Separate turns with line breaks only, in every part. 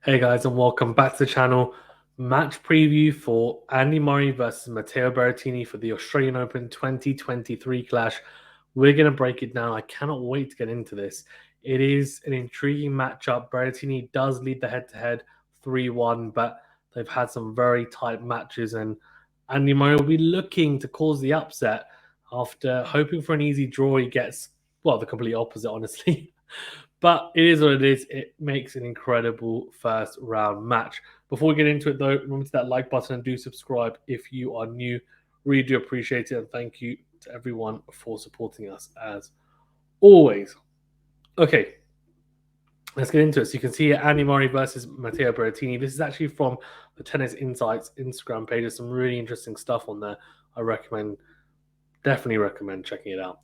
Hey guys, and welcome back to the channel. Match preview for Andy Murray versus Matteo Berrettini for the Australian Open 2023 clash. We're going to break it down. I cannot wait to get into this. It is an intriguing matchup. Berrettini does lead the head-to-head 3-1, but they've had some very tight matches, and Andy Murray will be looking to cause the upset after hoping for an easy draw. He gets, well, the complete opposite, honestly. But it is what it is. It makes an incredible first round match. Before we get into it, though, remember to that like button and do subscribe if you are new. Really do appreciate it. And thank you to everyone for supporting us as always. Okay, let's get into it. So you can see here Andy Murray versus Matteo Berrettini. This is actually from the Tennis Insights Instagram page. There's some really interesting stuff on there. Definitely recommend checking it out.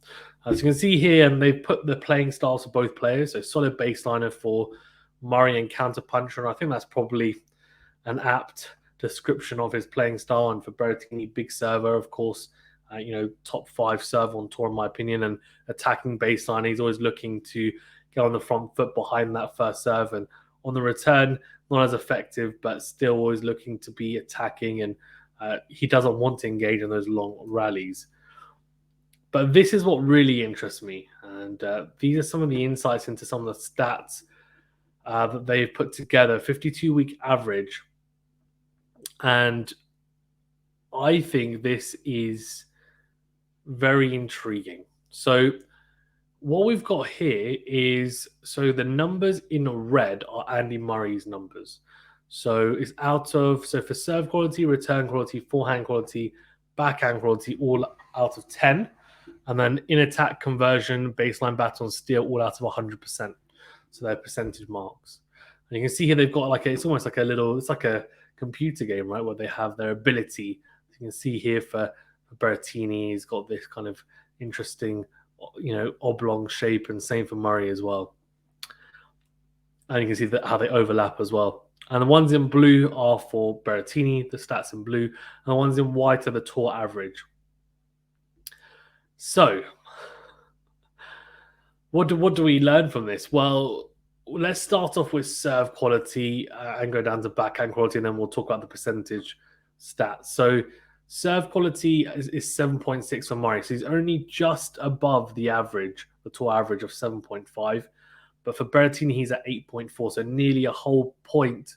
As you can see here, and they've put the playing styles for both players. So solid baseliner for Murray and counterpuncher. And I think that's probably an apt description of his playing style. And for Berrettini, big server, of course, top 5 server on tour, in my opinion, and attacking baseline. He's always looking to get on the front foot behind that first serve. And on the return, not as effective, but still always looking to be attacking. And he doesn't want to engage in those long rallies. But this is what really interests me. And these are some of the insights into some of the stats that they've put together. 52-week average. And I think this is very intriguing. So what we've got here is, so the numbers in red are Andy Murray's numbers. So it's so for serve quality, return quality, forehand quality, backhand quality, all out of 10. And then in attack conversion, baseline battle and steal, all out of 100%. So they're percentage marks. And you can see here they've got it's almost like it's like a computer game, right? Where they have their ability. You can see here for Berrettini, he's got this kind of interesting, oblong shape, and same for Murray as well. And you can see how they overlap as well. And the ones in blue are for Berrettini, the stats in blue, and the ones in white are the tour average. So, what do we learn from this? Well, let's start off with serve quality and go down to backhand quality, and then we'll talk about the percentage stats. So, serve quality is 7.6 for Murray. So he's only just above the average, the tour average of 7.5. But for Berrettini, he's at 8.4, so nearly a whole point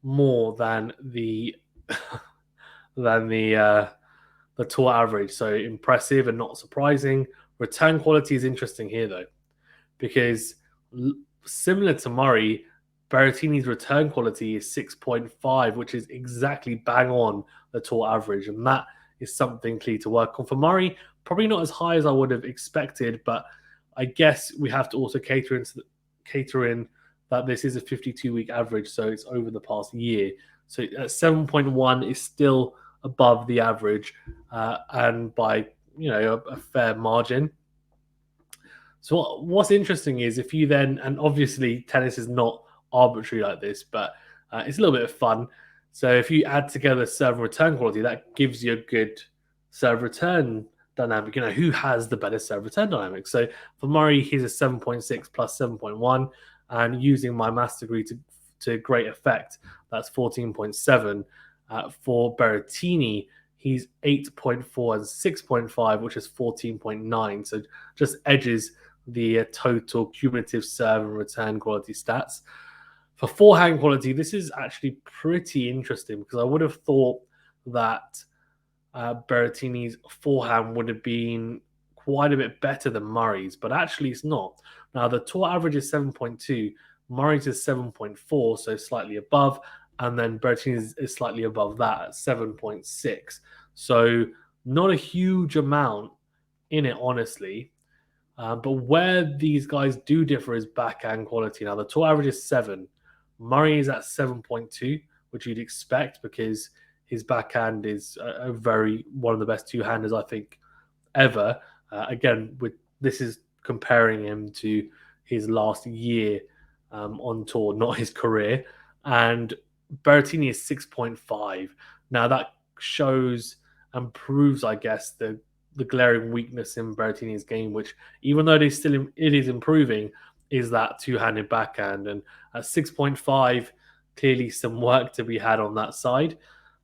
more than the the tour average. So impressive and not surprising. Return quality is interesting here, though, because similar to Murray, Berrettini's return quality is 6.5, which is exactly bang on the tour average. And that is something clear to work on. For Murray, probably not as high as I would have expected, but I guess we have to also cater in that this is a 52-week average, so it's over the past year. So at 7.1 is still above the average, and by a fair margin. So what's interesting is if you then, and obviously tennis is not arbitrary like this, but it's a little bit of fun. So if you add together serve and return quality, that gives you a good serve return dynamic. Who has the better serve return dynamic? So for Murray, he's a 7.6 plus 7.1, and using my maths degree to great effect, that's 14.7. For Berrettini, he's 8.4 and 6.5, which is 14.9. So just edges the total cumulative serve and return quality stats. For forehand quality, this is actually pretty interesting because I would have thought that Berrettini's forehand would have been quite a bit better than Murray's, but actually it's not. Now, the tour average is 7.2, Murray's is 7.4, so slightly above, and then Berrettini is slightly above that at 7.6. So not a huge amount in it, honestly. But where these guys do differ is backhand quality. Now, the tour average is 7. Murray is at 7.2, which you'd expect because his backhand is one of the best two-handers, I think, ever. Again, this is comparing him to his last year on tour, not his career. And Berrettini is 6.5. Now, that shows and proves, I guess, the glaring weakness in Berrettini's game, which even though it is improving, is that two-handed backhand. And at 6.5, clearly some work to be had on that side.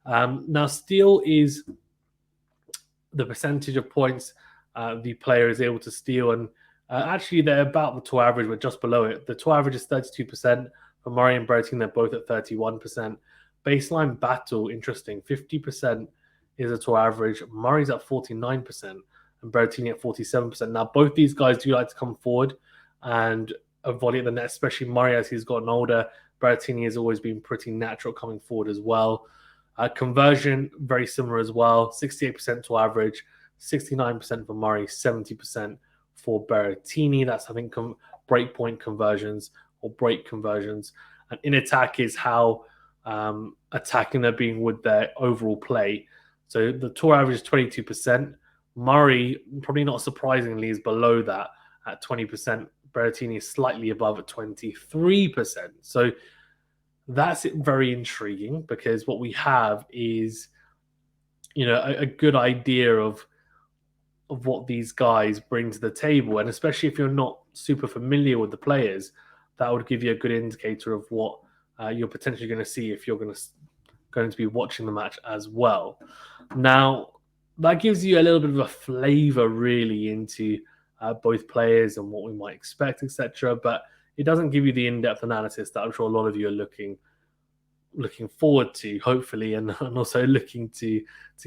Now, steal is the percentage of points the player is able to steal. And actually, they're about the tour average, but just below it. The tour average is 32%. For Murray and Berrettini, they're both at 31%. Baseline battle, interesting. 50% is a tour average. Murray's at 49% and Berrettini at 47%. Now, both these guys do like to come forward and volley at the net, especially Murray as he's gotten older. Berrettini has always been pretty natural coming forward as well. Conversion, very similar as well. 68% to average, 69% for Murray, 70% for Berrettini. That's, I think, breakpoint conversions or break conversions. And in attack is how attacking they're being with their overall play. So the tour average is 22%. Murray, probably not surprisingly, is below that at 20%. Berrettini is slightly above at 23%. So that's very intriguing because what we have is, a good idea of what these guys bring to the table. And especially if you're not super familiar with the players, that would give you a good indicator of what you're potentially going to see if you're going to be watching the match as well. Now, that gives you a little bit of a flavor really into both players and what we might expect, etc. But it doesn't give you the in-depth analysis that I'm sure a lot of you are looking forward to, hopefully, and also looking to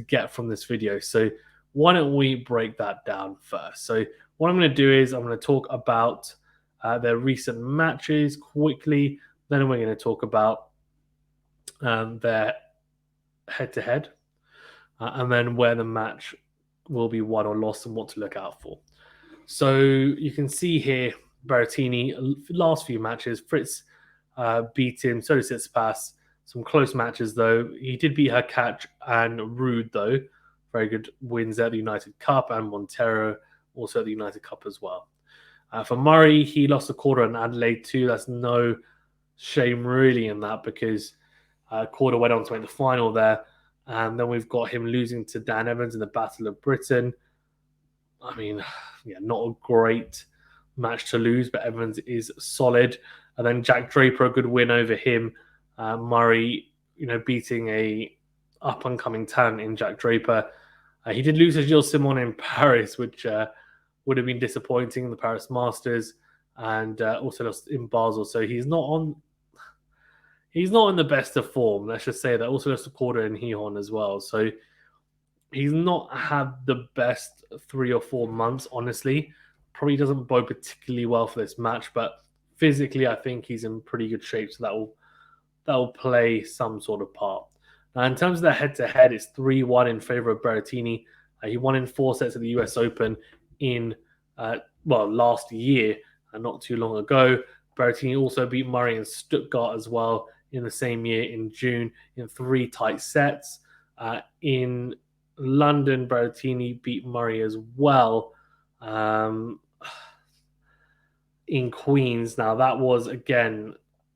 get from this video. So why don't we break that down first? So what I'm going to do is I'm going to talk about their recent matches quickly. Then we're going to talk about their head-to-head, and then where the match will be won or lost and what to look out for. So you can see here, Berrettini, last few matches, Fritz beat him, so did Tsitsipas. Some close matches, though. He did beat Hurkacz and Ruud, though. Very good wins at the United Cup, and Montero also at the United Cup as well. For Murray, he lost a quarter in Adelaide too. That's no shame really in that because quarter went on to make the final there. And then we've got him losing to Dan Evans in the Battle of Britain. I mean, not a great match to lose, but Evans is solid. And then Jack Draper, a good win over him. Murray, beating a up-and-coming talent in Jack Draper. He did lose to Gilles Simon in Paris, which would have been disappointing in the Paris Masters, and also lost in Basel. So he's not in the best of form. Let's just say that. Also lost a quarter in Gijón as well. So he's not had the best 3 or 4 months, honestly. Probably doesn't bode particularly well for this match, but physically, I think he's in pretty good shape. So that will play some sort of part. Now, in terms of the head-to-head, it's 3-1 in favor of Berrettini. He won in 4 sets at the US Open in, last year, not too long ago. Berrettini also beat Murray in Stuttgart as well in the same year in June in 3 tight sets. In London, Berrettini beat Murray as well in Queens. Now, that was, again,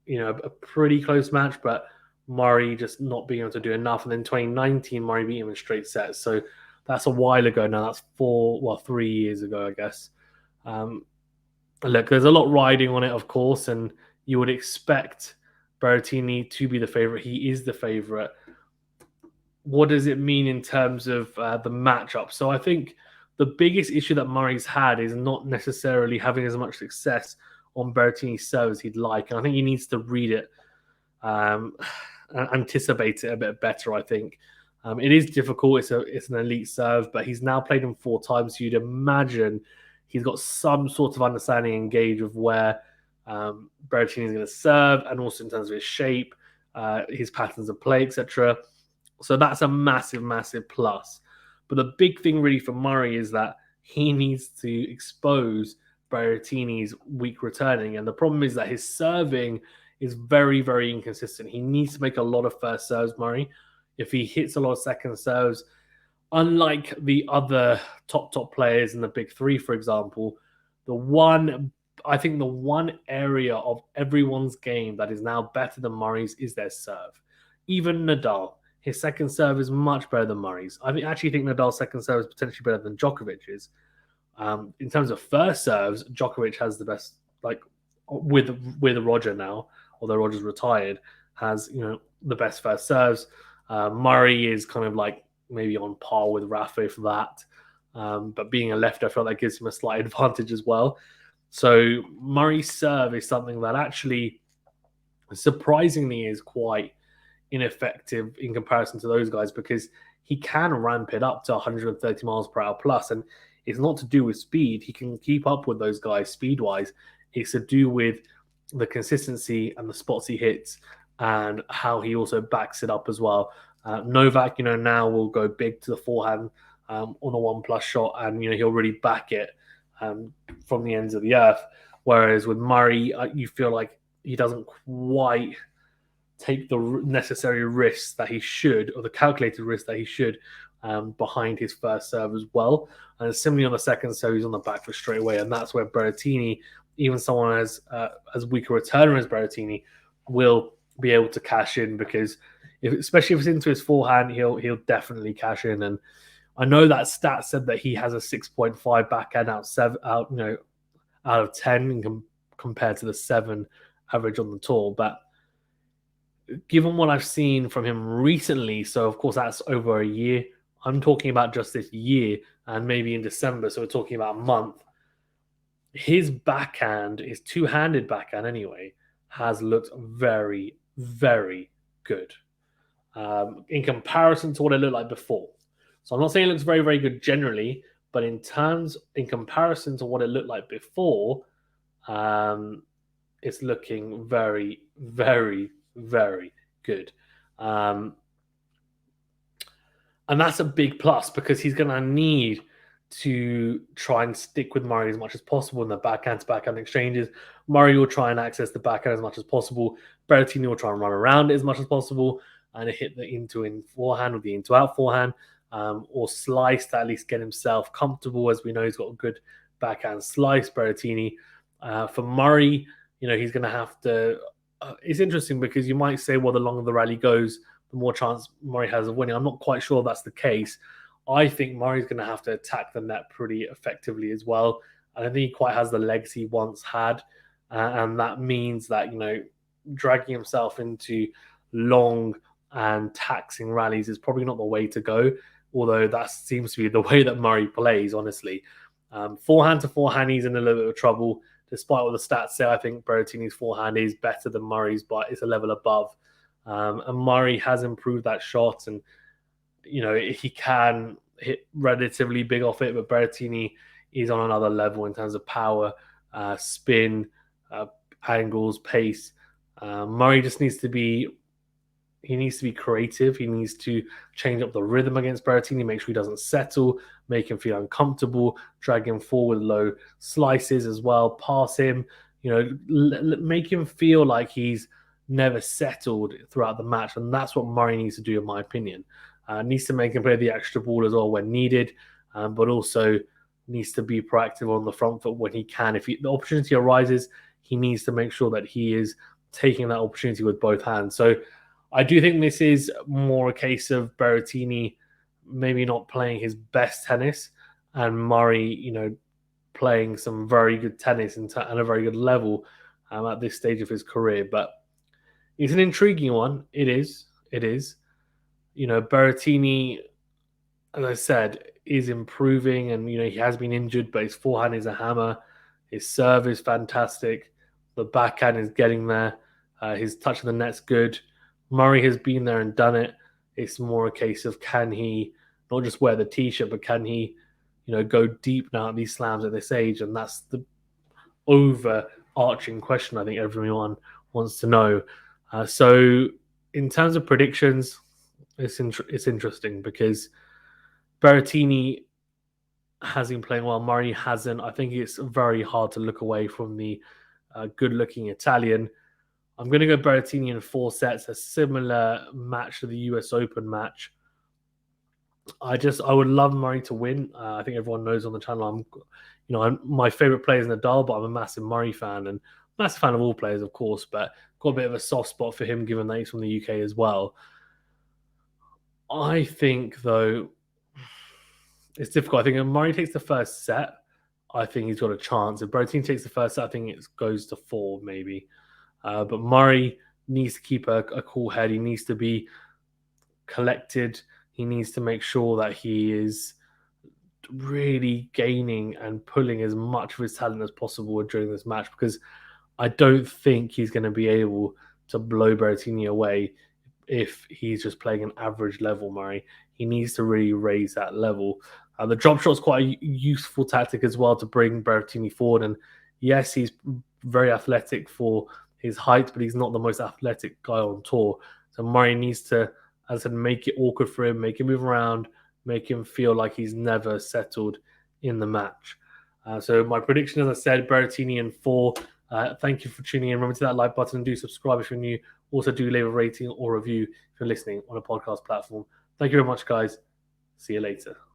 a pretty close match, but Murray just not being able to do enough. And then 2019, Murray beat him in straight sets. So that's a while ago now. That's 3 years ago, I guess. Look, there's a lot riding on it, of course, and you would expect Berrettini to be the favorite. He is the favorite. What does it mean in terms of the matchup? So I think the biggest issue that Murray's had is not necessarily having as much success on Berrettini's serve as he'd like. And I think he needs to read it, anticipate it a bit better, I think. It is difficult. It's an elite serve, but he's now played him 4 times. So you'd imagine he's got some sort of understanding and gauge of where Berrettini is going to serve, and also in terms of his shape, his patterns of play, etc. So that's a massive, massive plus. But the big thing really for Murray is that he needs to expose Berrettini's weak returning. And the problem is that his serving is very, very inconsistent. He needs to make a lot of first serves, Murray. If he hits a lot of second serves, unlike the other top players in the big 3, for example, the one area of everyone's game that is now better than Murray's is their serve. Even Nadal, his second serve is much better than Murray's. I actually think Nadal's second serve is potentially better than Djokovic's. In terms of first serves, Djokovic has the best, with Roger now, although Roger's retired, has the best first serves. Murray is kind of like maybe on par with Rafa for that, but being a lefty, I feel that gives him a slight advantage as well. So Murray's serve is something that actually surprisingly is quite ineffective in comparison to those guys because he can ramp it up to 130 miles per hour plus, and it's not to do with speed. He can keep up with those guys speed wise. It's to do with the consistency and the spots he hits and how he also backs it up as well. Novak, now will go big to the forehand on a 1+ shot, and he'll really back it from the ends of the earth. Whereas with Murray, you feel like he doesn't quite take the necessary risks that he should, or the calculated risks that he should, behind his first serve as well. And similarly on the second serve, he's on the back foot straight away, and that's where Berrettini, even someone as weak a returner as Berrettini, will be able to cash in because, especially if it's into his forehand, he'll definitely cash in. And I know that stat said that he has a 6.5 backhand out of 10 compared to the 7 average on the tour, but given what I've seen from him recently, so of course that's over a year. I'm talking about just this year and maybe in December, so we're talking about a month. His backhand, his two-handed backhand anyway, has looked very, very good in comparison to what it looked like before. So I'm not saying it looks very, very good generally, but in comparison to what it looked like before, it's looking very, very, very good. And that's a big plus because he's going to need to try and stick with Murray as much as possible in the backhand to backhand exchanges. Murray will try and access the backhand as much as possible. Berrettini will try and run around it as much as possible and hit the into-in forehand or the into-out forehand, or slice to at least get himself comfortable. As we know, he's got a good backhand slice, Berrettini. For Murray, he's going to have to... it's interesting because you might say, well, the longer the rally goes, the more chance Murray has of winning. I'm not quite sure that's the case. I think Murray's going to have to attack the net pretty effectively as well. I don't think he quite has the legs he once had. And that means that, dragging himself into long and taxing rallies is probably not the way to go, although that seems to be the way that Murray plays, honestly. Forehand to forehand, he's in a little bit of trouble. Despite what the stats say, I think Berrettini's forehand is better than Murray's, but it's a level above. And Murray has improved that shot, and he can hit relatively big off it, but Berrettini is on another level in terms of power, spin, angles, pace. Murray just needs to be creative. He needs to change up the rhythm against Berrettini, make sure he doesn't settle, make him feel uncomfortable, drag him forward low slices as well, pass him, make him feel like he's never settled throughout the match. And that's what Murray needs to do, in my opinion. Needs to make him play the extra ball as well when needed, but also needs to be proactive on the front foot when he can. If the opportunity arises, he needs to make sure that he is taking that opportunity with both hands. So I do think this is more a case of Berrettini maybe not playing his best tennis and Murray, playing some very good tennis and a very good level at this stage of his career. But it's an intriguing one. It is. Berrettini, as I said, is improving, and he has been injured, but his forehand is a hammer. His serve is fantastic. The backhand is getting there. His touch of the net's good. Murray has been there and done it. It's more a case of, can he not just wear the t-shirt, but can he, go deep now at these slams at this age? And that's the overarching question I think everyone wants to know. So in terms of predictions, it's interesting because Berrettini has been playing well. Murray hasn't. I think it's very hard to look away from the good-looking Italian. I'm going to go Berrettini in 4 sets, a similar match to the US Open match. I would love Murray to win. I think everyone knows on the channel my favorite player is Nadal, but I'm a massive Murray fan and massive fan of all players, of course, but got a bit of a soft spot for him given that he's from the UK as well. I think, though, it's difficult. I think if Murray takes the first set, I think he's got a chance. If Berrettini takes the first set, I think it goes to 4 maybe. But Murray needs to keep a cool head. He needs to be collected. He needs to make sure that he is really gaining and pulling as much of his talent as possible during this match, because I don't think he's going to be able to blow Berrettini away if he's just playing an average level Murray. He needs to really raise that level. The drop shot is quite a useful tactic as well to bring Berrettini forward. And yes, he's very athletic for his height, but he's not the most athletic guy on tour. So Murray needs to, as I said, make it awkward for him, make him move around, make him feel like he's never settled in the match. So my prediction, as I said, Berrettini in 4. Thank you for tuning in. Remember to that like button and do subscribe if you're new. Also do leave a rating or review if you're listening on a podcast platform. Thank you very much, guys. See you later.